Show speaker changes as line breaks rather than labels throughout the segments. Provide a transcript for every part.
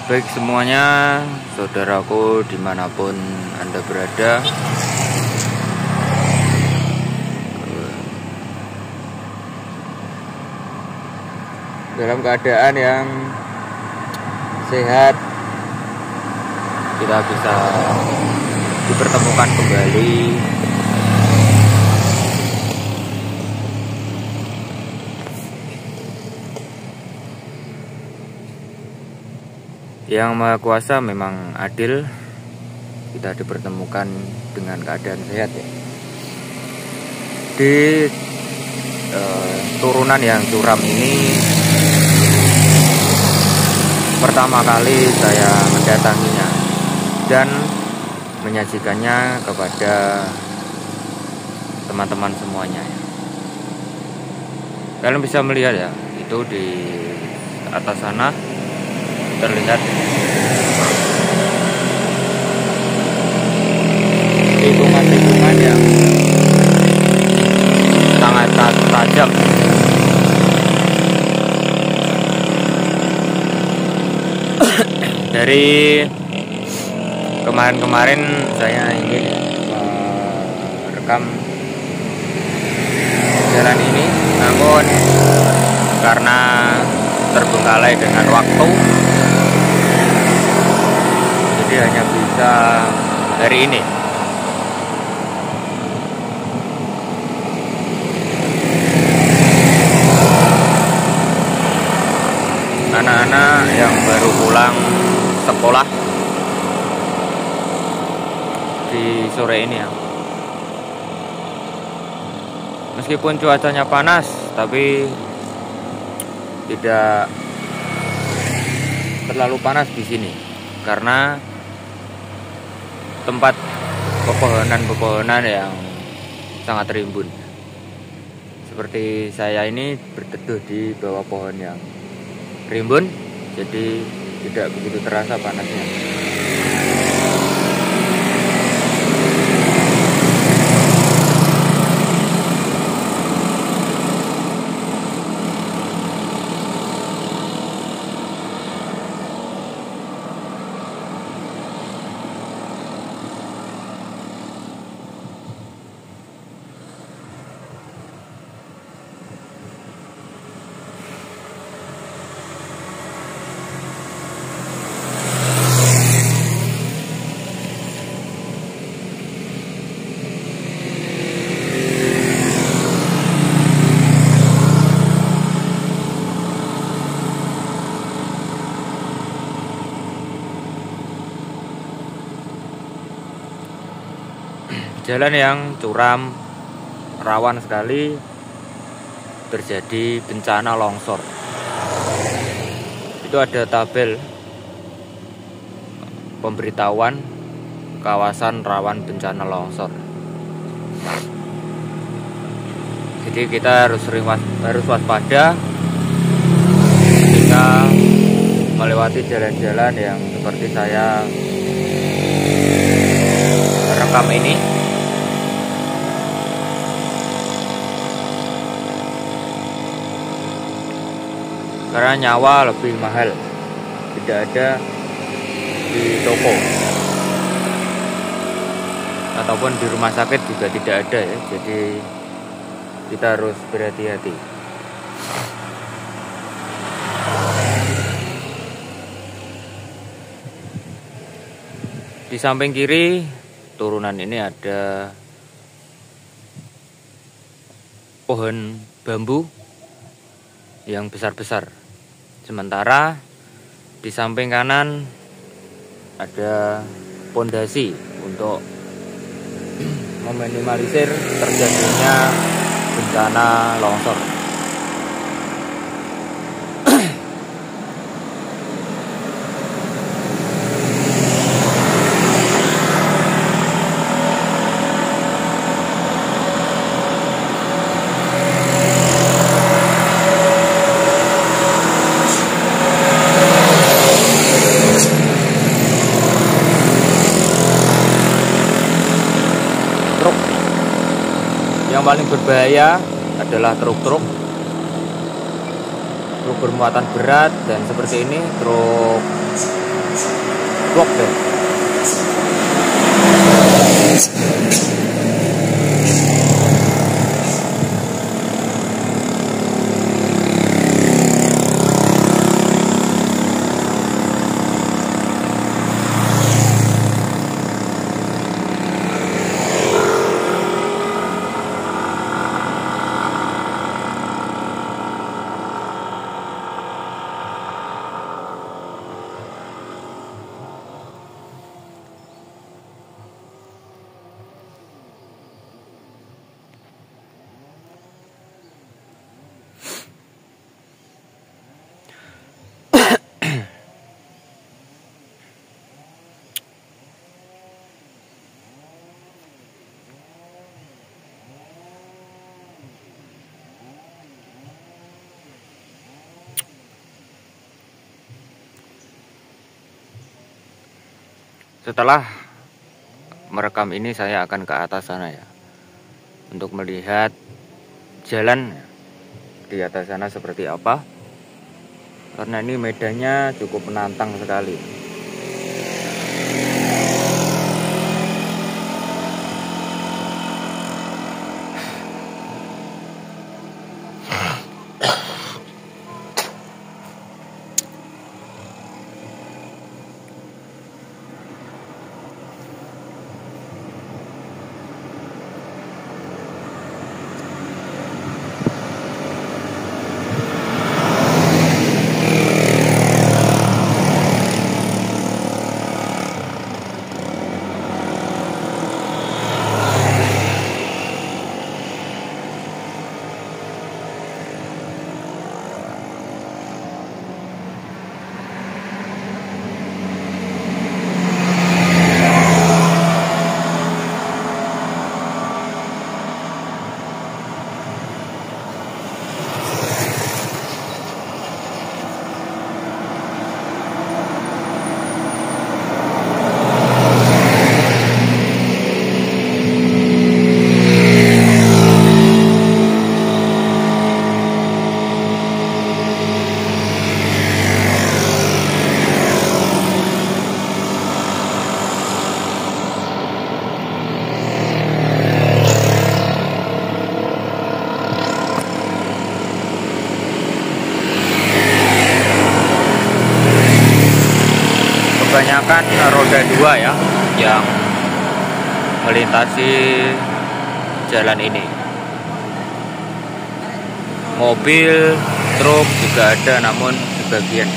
Baik semuanya, saudaraku dimanapun Anda berada, dalam keadaan yang sehat, kita bisa dipertemukan kembali Yang Maha Kuasa memang adil, kita dipertemukan dengan keadaan sehat ya. Di turunan yang curam ini pertama kali saya mendatanginya dan menyajikannya kepada teman-teman semuanya ya. Kalian bisa melihat ya, itu di atas sana terlihat tikungan-tikungan yang sangat tajam. Dari kemarin-kemarin saya ingin merekam jalan ini, namun karena terbengkalai dengan waktu, jadi hanya bisa hari ini. Anak-anak yang baru pulang sekolah di sore ini ya. Meskipun cuacanya panas, tapi tidak terlalu panas di sini karena tempat pepohonan yang sangat rimbun. Seperti saya ini berteduh di bawah pohon yang rimbun, jadi tidak begitu terasa panasnya. Jalan yang curam, rawan sekali terjadi bencana longsor. Itu ada tabel pemberitahuan kawasan rawan bencana longsor. Jadi kita harus waspada ketika melewati jalan-jalan yang seperti saya rekam ini. Karena nyawa lebih mahal, tidak ada di toko ataupun di rumah sakit juga tidak ada ya. Jadi kita harus berhati-hati. Di samping kiri turunan ini ada pohon bambu yang besar-besar. Sementara di samping kanan ada pondasi untuk meminimalisir terjadinya bencana longsor. Yang paling berbahaya adalah truk-truk bermuatan berat, dan seperti ini truk Wok deh. Setelah merekam ini saya akan ke atas sana ya, untuk melihat jalan di atas sana seperti apa, karena ini medannya cukup menantang sekali. Kebanyakan roda 2 ya yang melintasi jalan ini. Mobil, truk juga ada, namun sebagian.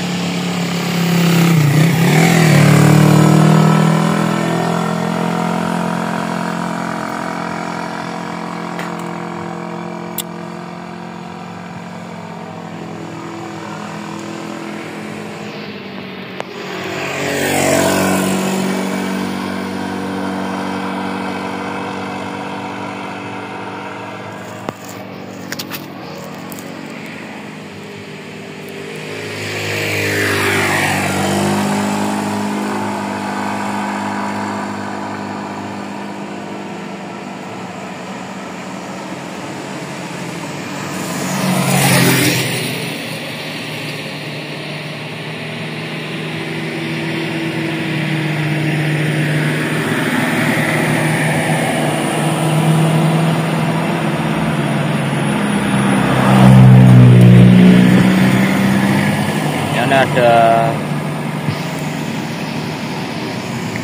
Ada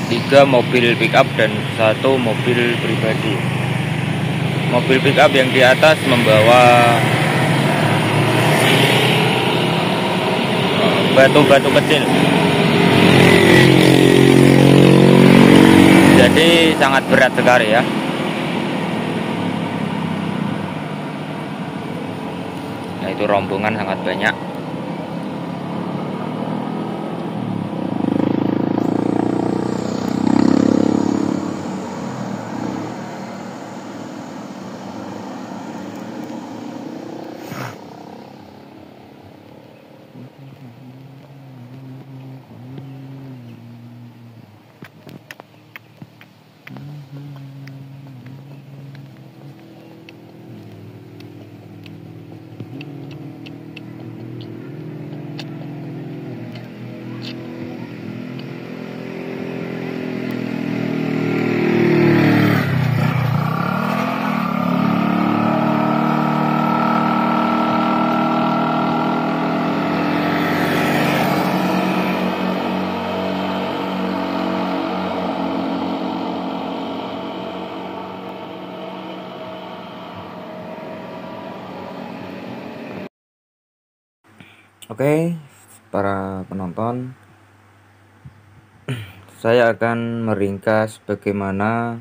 3 mobil pickup dan 1 mobil pribadi. Mobil pickup yang di atas membawa batu-batu kecil, jadi sangat berat sekali ya. Nah, itu rombongan sangat banyak. Oke, para penonton, saya akan meringkas bagaimana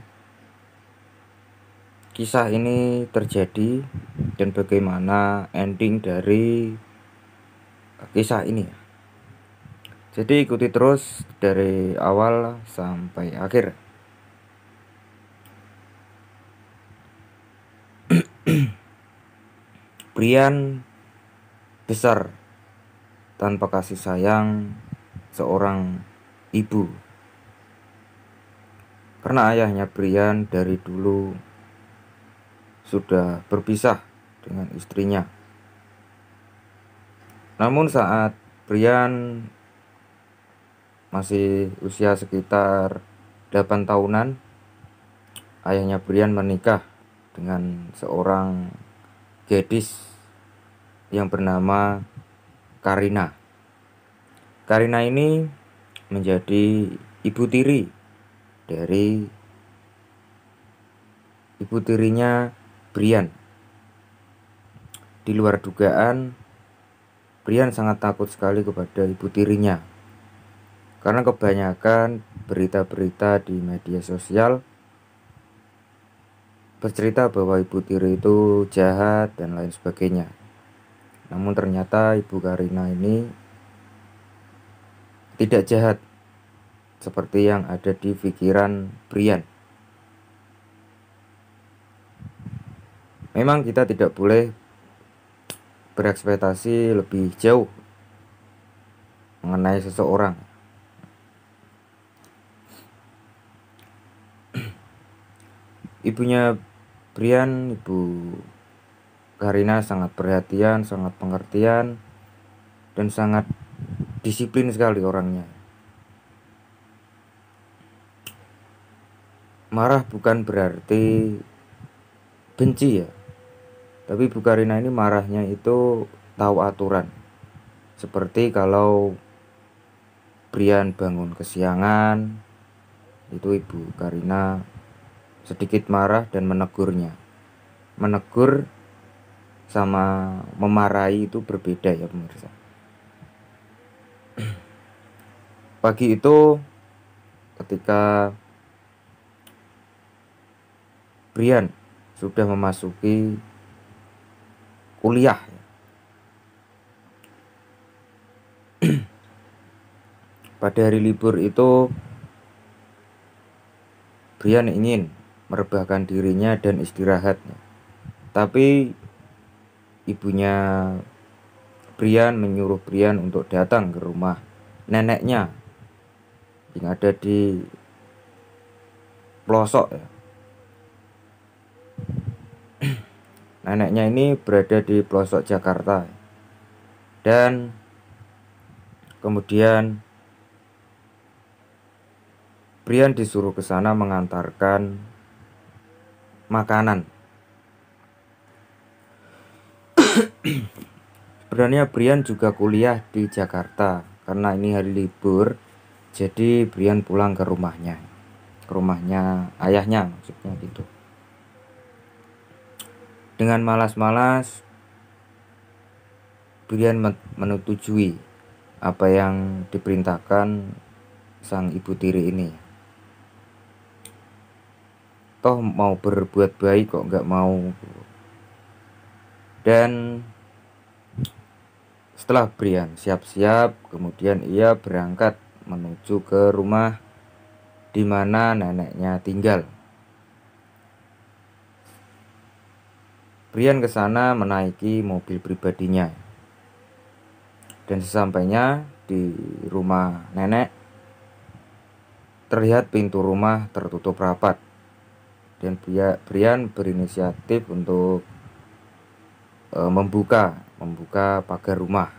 kisah ini terjadi dan bagaimana ending dari kisah ini. Jadi ikuti terus dari awal sampai akhir. Brian besar tanpa kasih sayang seorang ibu, karena ayahnya Brian dari dulu sudah berpisah dengan istrinya. Namun saat Brian masih usia sekitar 8 tahunan, ayahnya Brian menikah dengan seorang gadis yang bernama Karina. Karina ini menjadi ibu tirinya Brian. Di luar dugaan, Brian sangat takut sekali kepada ibu tirinya, karena kebanyakan berita-berita di media sosial bercerita bahwa ibu tiri itu jahat dan lain sebagainya. Namun ternyata ibu Karina ini tidak jahat seperti yang ada di pikiran Brian. Memang kita tidak boleh berekspektasi lebih jauh mengenai seseorang. Ibunya Brian, ibu Karina, sangat perhatian, sangat pengertian, dan sangat disiplin sekali orangnya. Marah bukan berarti benci ya, tapi ibu Karina ini marahnya itu tahu aturan. Seperti kalau Brian bangun kesiangan, itu ibu Karina sedikit marah dan menegurnya. Menegur sama memarahi itu berbeda ya pemirsa. Pagi itu ketika Brian sudah memasuki kuliah, pada hari libur itu Brian ingin merebahkan dirinya dan istirahat. Tapi ibunya Brian menyuruh Brian untuk datang ke rumah neneknya yang ada di pelosok ya. Neneknya ini berada di pelosok Jakarta. Dan kemudian Brian disuruh ke sana mengantarkan makanan. Sebenarnya Brian juga kuliah di Jakarta, karena ini hari libur, jadi Brian pulang ke rumahnya ayahnya maksudnya gitu. Dengan malas-malas Brian menyetujui apa yang diperintahkan sang ibu tiri ini. Toh mau berbuat baik kok nggak mau. Dan setelah Brian siap-siap, kemudian ia berangkat menuju ke rumah di mana neneknya tinggal. Brian ke sana menaiki mobil pribadinya. Dan sesampainya di rumah nenek, terlihat pintu rumah tertutup rapat. Dan Brian berinisiatif untuk membuka pagar rumah.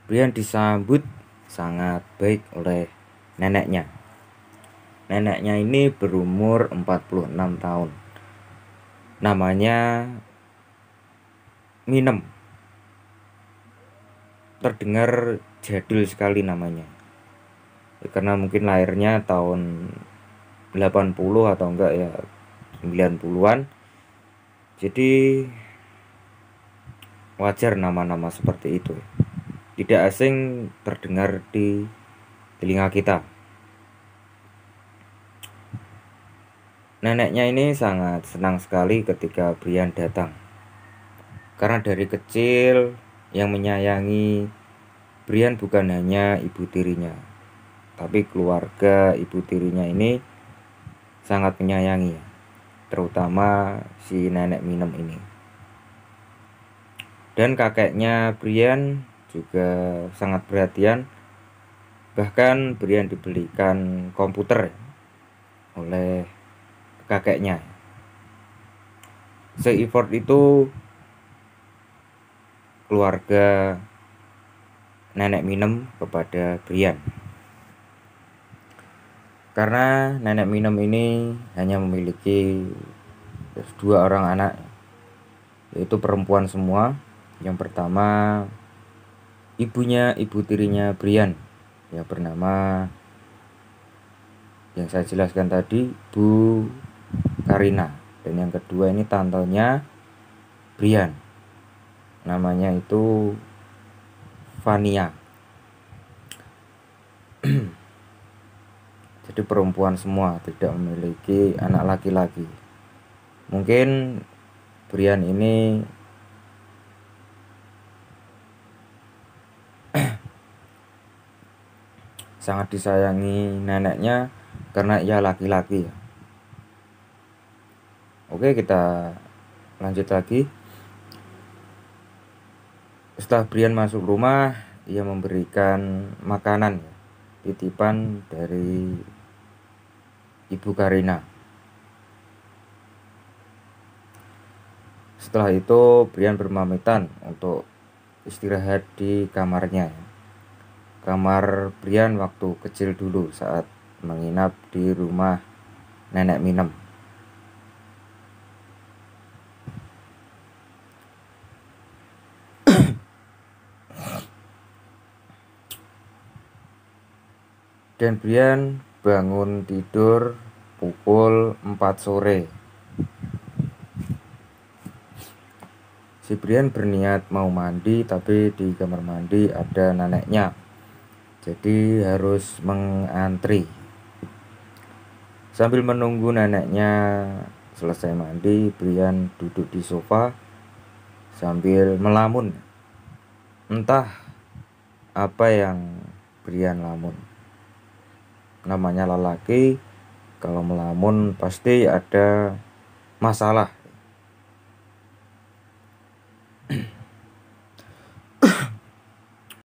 Brian disambut sangat baik oleh neneknya. Neneknya ini berumur 46 tahun. Namanya Minem. Terdengar jadul sekali namanya. Ya, karena mungkin lahirnya tahun 80 atau enggak ya 90-an. Jadi wajar nama-nama seperti itu. Tidak asing terdengar di telinga kita. Neneknya ini sangat senang sekali ketika Brian datang. Karena dari kecil yang menyayangi Brian bukan hanya ibu tirinya, tapi keluarga ibu tirinya ini sangat menyayangi, terutama si nenek Minem ini. Dan kakeknya Brian juga sangat perhatian. Bahkan Brian dibelikan komputer oleh kakeknya. Se-effort itu keluarga nenek Minem kepada Brian. Karena nenek Minem ini hanya memiliki 2 orang anak, yaitu perempuan semua. Yang pertama ibu tirinya Brian yang bernama, yang saya jelaskan tadi, Bu Karina. Dan yang kedua ini tantenya Brian, namanya itu Vania. Jadi perempuan semua, tidak memiliki anak laki-laki. Mungkin Brian ini sangat disayangi neneknya karena ia laki-laki. Oke, kita lanjut lagi. Setelah Brian masuk rumah, ia memberikan makanan titipan dari Ibu Karina. Setelah itu Brian berpamitan untuk istirahat di kamarnya. Kamar Brian waktu kecil dulu saat menginap di rumah nenek Minem. Dan Brian bangun tidur pukul 4 sore. Si Brian berniat mau mandi, tapi di kamar mandi ada neneknya, jadi harus mengantri. Sambil menunggu neneknya selesai mandi, Brian duduk di sofa sambil melamun. Entah apa yang Brian lamun. Namanya lelaki, kalau melamun pasti ada masalah